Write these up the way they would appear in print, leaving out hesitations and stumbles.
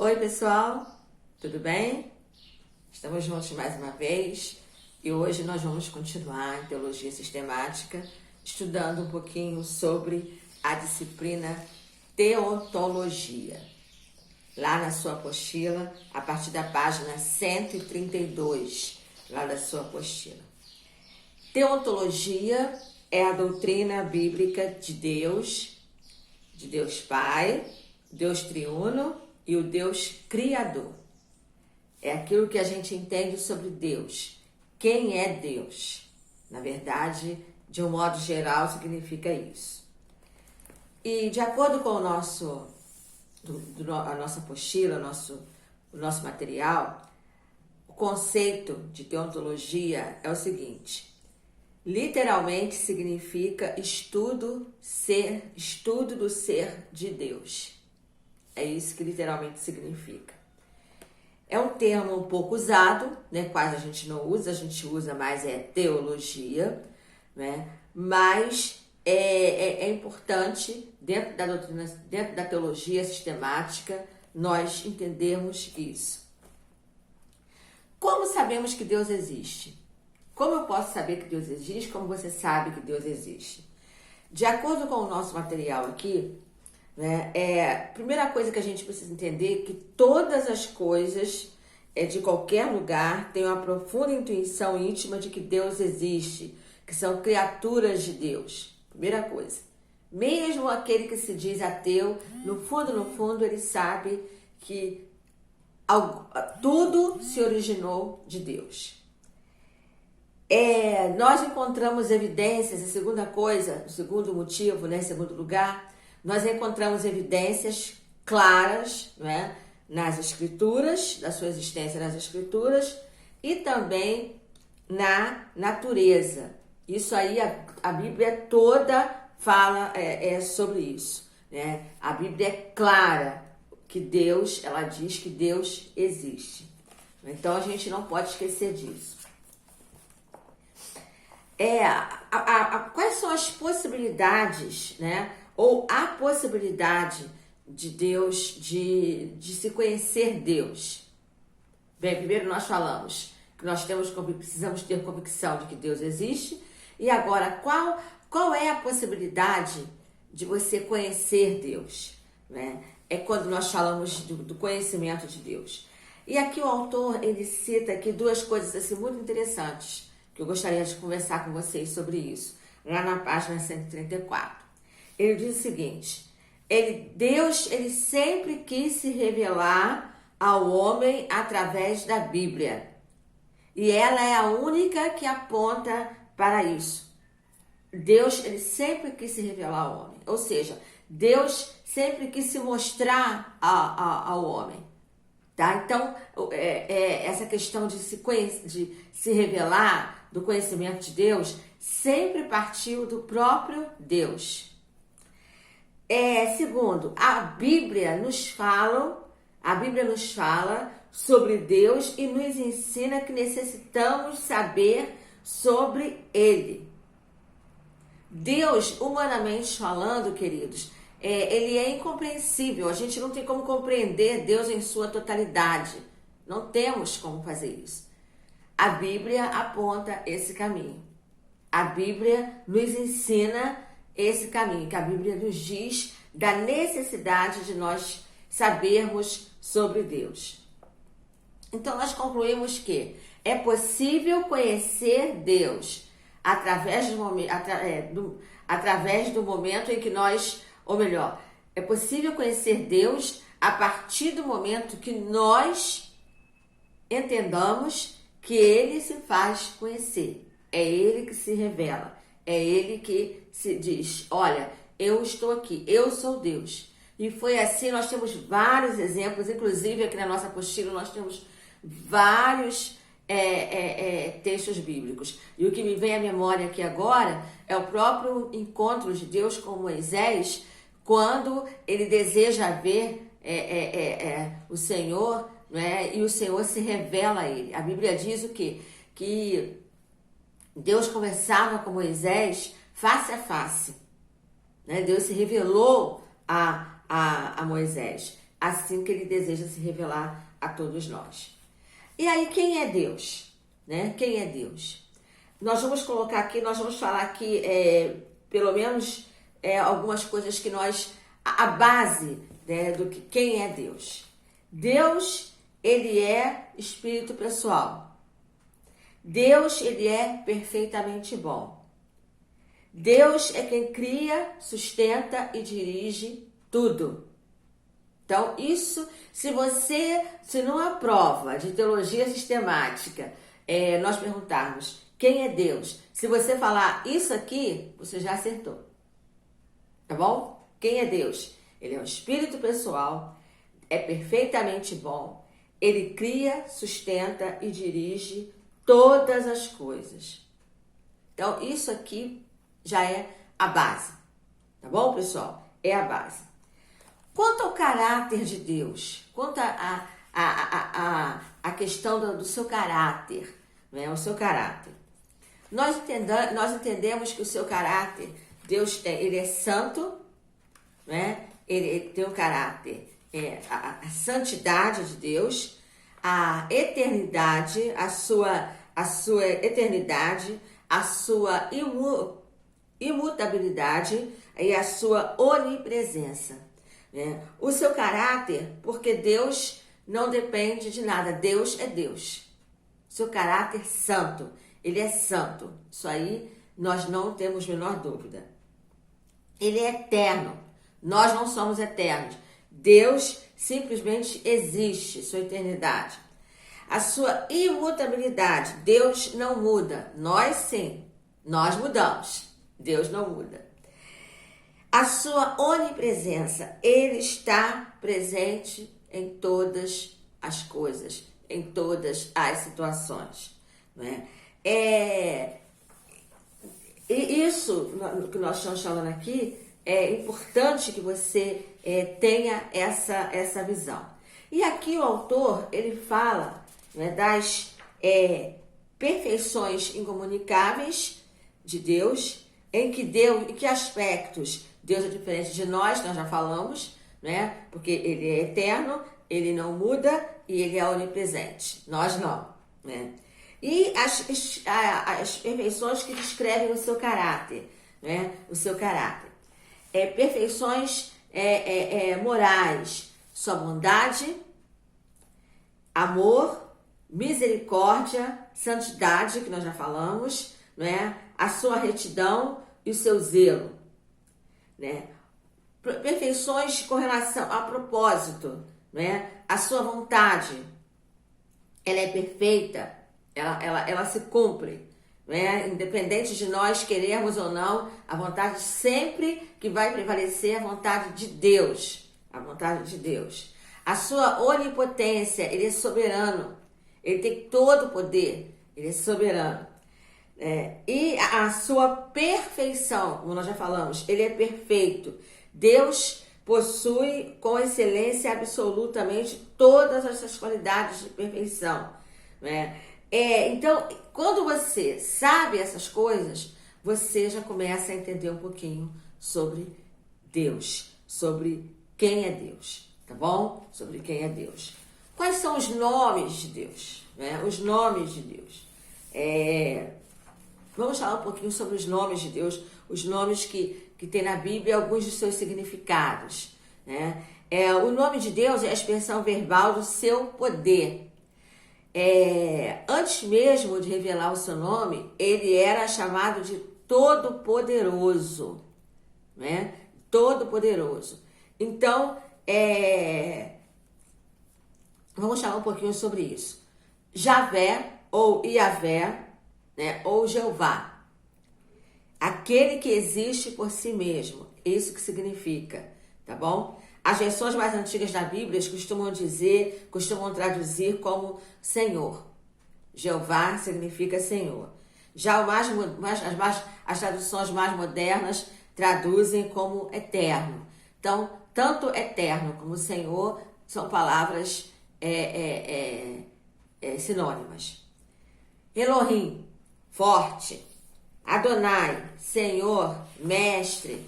Oi, pessoal, tudo bem? Estamos juntos mais uma vez e hoje nós vamos continuar em Teologia Sistemática, estudando um pouquinho sobre a disciplina Teontologia. Lá na sua apostila, a partir da página 132, lá da sua apostila. Teontologia é a doutrina bíblica de Deus Pai, Deus Triuno e o Deus Criador. É aquilo que a gente entende sobre Deus. Quem é Deus? Na verdade, de um modo geral, significa isso. E de acordo com a nossa apostila, o nosso material, o conceito de teontologia é o seguinte: literalmente significa estudo do ser de Deus. É isso que literalmente significa. É um termo um pouco usado, né? Quase a gente não usa, a gente usa mais teologia, né? Mas é importante, dentro da doutrina, dentro da teologia sistemática, nós entendermos isso. Como sabemos que Deus existe? Como eu posso saber que Deus existe? Como você sabe que Deus existe? De acordo com o nosso material aqui, né, a primeira coisa que a gente precisa entender é que todas as coisas de qualquer lugar têm uma profunda intuição íntima de que Deus existe, que são criaturas de Deus. Primeira coisa. Mesmo aquele que se diz ateu, no fundo, ele sabe que tudo se originou de Deus. Nós encontramos evidências, a segunda coisa, o segundo motivo, né, segundo lugar, nós encontramos evidências claras, né, nas Escrituras, da sua existência nas Escrituras e também na natureza. Isso aí, a Bíblia toda fala sobre isso, né? A Bíblia é clara que Deus, ela diz que Deus existe. Então a gente não pode esquecer disso. Quais são as possibilidades, né? Ou a possibilidade de Deus, de se conhecer Deus? Bem, primeiro nós falamos que nós precisamos ter convicção de que Deus existe. E agora, qual é a possibilidade de você conhecer Deus? Né? É quando nós falamos do conhecimento de Deus. E aqui o autor, ele cita aqui duas coisas assim, muito interessantes, que eu gostaria de conversar com vocês sobre isso, lá na página 134. Ele diz o seguinte: Deus sempre quis se revelar ao homem através da Bíblia. E ela é a única que aponta para isso. Deus, ele sempre quis se revelar ao homem. Ou seja, Deus sempre quis se mostrar ao homem. Tá? Então, essa questão de se revelar, do conhecimento de Deus, sempre partiu do próprio Deus. Segundo, a Bíblia nos fala sobre Deus e nos ensina que necessitamos saber sobre Ele. Deus, humanamente falando, queridos, ele é incompreensível. A gente não tem como compreender Deus em sua totalidade. Não temos como fazer isso. A Bíblia aponta esse caminho. A Bíblia nos ensina esse caminho, que a Bíblia nos diz da necessidade de nós sabermos sobre Deus. Então, nós concluímos que é possível conhecer Deus através do momento em que nós, ou melhor, é possível conhecer Deus a partir do momento que nós entendamos que Ele se faz conhecer. É Ele que se revela. É Ele que se diz: olha, eu estou aqui, eu sou Deus. E foi assim, nós temos vários exemplos, inclusive aqui na nossa apostila nós temos vários textos bíblicos. E o que me vem à memória aqui agora é o próprio encontro de Deus com Moisés, quando ele deseja ver o Senhor, né? E o Senhor se revela a ele. A Bíblia diz o quê? Que Deus conversava com Moisés face a face. Né? Deus se revelou a Moisés. assim que ele deseja se revelar a todos nós. E aí, quem é Deus? Né? Quem é Deus? Nós vamos colocar aqui, nós vamos falar aqui, pelo menos, algumas coisas que a base, né, do que quem é Deus. Deus, ele é espírito pessoal. Deus, ele é perfeitamente bom. Deus é quem cria, sustenta e dirige tudo. Então, isso, se numa prova de teologia sistemática, nós perguntarmos quem é Deus, se você falar isso aqui, você já acertou. Tá bom? Quem é Deus? Ele é um espírito pessoal, é perfeitamente bom, ele cria, sustenta e dirige todas as coisas. Então, isso aqui já é a base. Tá bom, pessoal? É a base. Quanto ao caráter de Deus, quanto a questão do seu caráter, né? O seu caráter. Nós entendemos que o seu caráter, Deus ele é santo, né? Ele tem um caráter, a santidade de Deus, a eternidade, a sua eternidade, a sua imutabilidade e a sua onipresença. Né? O seu caráter, porque Deus não depende de nada, Deus é Deus. Seu caráter santo, ele é santo. Isso aí nós não temos a menor dúvida. Ele é eterno, nós não somos eternos. Deus simplesmente existe, sua eternidade. A sua imutabilidade, Deus não muda. Nós sim, nós mudamos. Deus não muda. A sua onipresença, ele está presente em todas as coisas, em todas as situações. Né? E isso que nós estamos falando aqui, é importante que você tenha essa visão. E aqui o autor, ele fala, né, das perfeições incomunicáveis de Deus, em que aspectos Deus é diferente de nós já falamos, né? Porque ele é eterno, ele não muda e ele é onipresente. Nós não, né? E as perfeições que descrevem o seu caráter, né? O seu caráter. Perfeições morais, sua bondade, amor, misericórdia, santidade, que nós já falamos, né? A sua retidão e o seu zelo. Né? Perfeições com relação a propósito, né? A sua vontade, ela é perfeita, ela se cumpre, né? Independente de nós querermos ou não, a vontade sempre que vai prevalecer é a vontade de Deus, a vontade de Deus. A sua onipotência, ele é soberano, ele tem todo o poder, ele é soberano. E a sua perfeição, como nós já falamos, ele é perfeito. Deus possui com excelência absolutamente todas essas qualidades de perfeição. Né? Então, quando você sabe essas coisas, você já começa a entender um pouquinho sobre Deus, sobre quem é Deus, tá bom? Sobre quem é Deus. Quais são os nomes de Deus? Né? Os nomes de Deus. Vamos falar um pouquinho sobre os nomes de Deus, os nomes que tem na Bíblia, alguns de seus significados. Né? O nome de Deus é a expressão verbal do seu poder. Antes mesmo de revelar o seu nome, ele era chamado de Todo-Poderoso. Né? Todo-Poderoso. Então, vamos falar um pouquinho sobre isso. Javé ou Iavé, né? Ou Jeová, aquele que existe por si mesmo, isso que significa, tá bom? As versões mais antigas da Bíblia costumam traduzir como Senhor. Jeová significa Senhor. Já as traduções mais modernas traduzem como eterno. Então, tanto eterno como Senhor são palavras sinônimas. Elohim, forte. Adonai, Senhor, Mestre.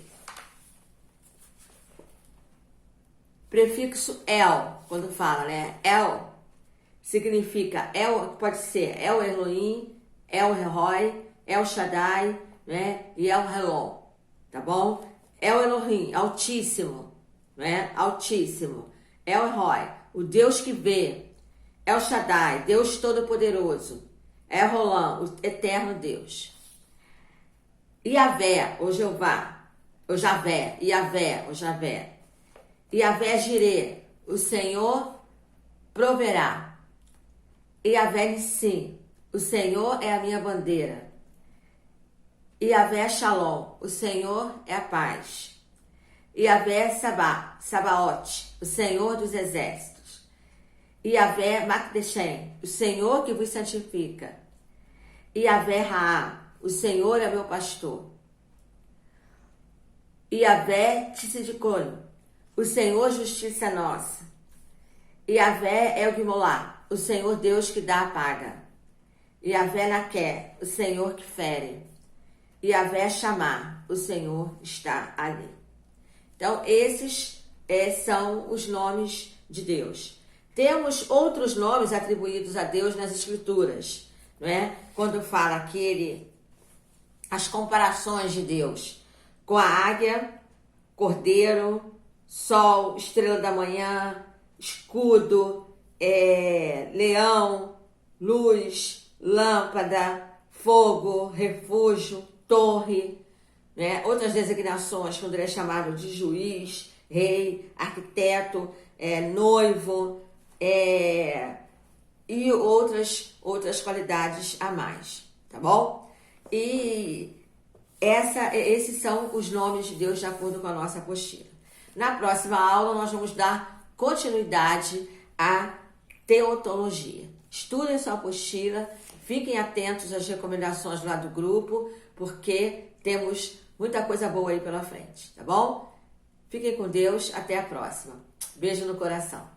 prefixo El, quando fala, né? El significa, El pode ser El Elohim, El Roi, El Shaddai, né? E El Helon, tá bom? El Elohim, Altíssimo, né? Altíssimo. El Roi, o Deus que vê. El Shaddai, Deus Todo-Poderoso. El Rolam, o Eterno Deus. Iavé, ou Jeová, ou Javé, Iavé, ou Javé. Iavé Jirê, o Senhor proverá. Iavé Nissim, o Senhor é a minha bandeira. Iavé Shalom, o Senhor é a paz. Iavé Sabaote, o Senhor dos exércitos. Iavé Makdeshem, o Senhor que vos santifica. Iavé Raá, o Senhor é meu pastor. Iavé Tissidicone, o Senhor justiça nossa. Iavé El-Gimolá, o Senhor Deus que dá a paga. Iavé Naqué, o Senhor que fere. Iavé Chamar, o Senhor está ali. Então, esses são os nomes de Deus. Temos outros nomes atribuídos a Deus nas Escrituras, não é? Quando fala que as comparações de Deus com a águia, cordeiro, sol, estrela da manhã, escudo, leão, luz, lâmpada, fogo, refúgio, torre, né? Outras designações, quando ele é chamado de juiz, rei, arquiteto, noivo, e outras qualidades a mais, tá bom? E esses são os nomes de Deus de acordo com a nossa apostila. Na próxima aula nós vamos dar continuidade à teotologia. Estudem sua apostila, fiquem atentos às recomendações lá do grupo, porque temos muita coisa boa aí pela frente, tá bom? Fiquem com Deus, até a próxima. Beijo no coração.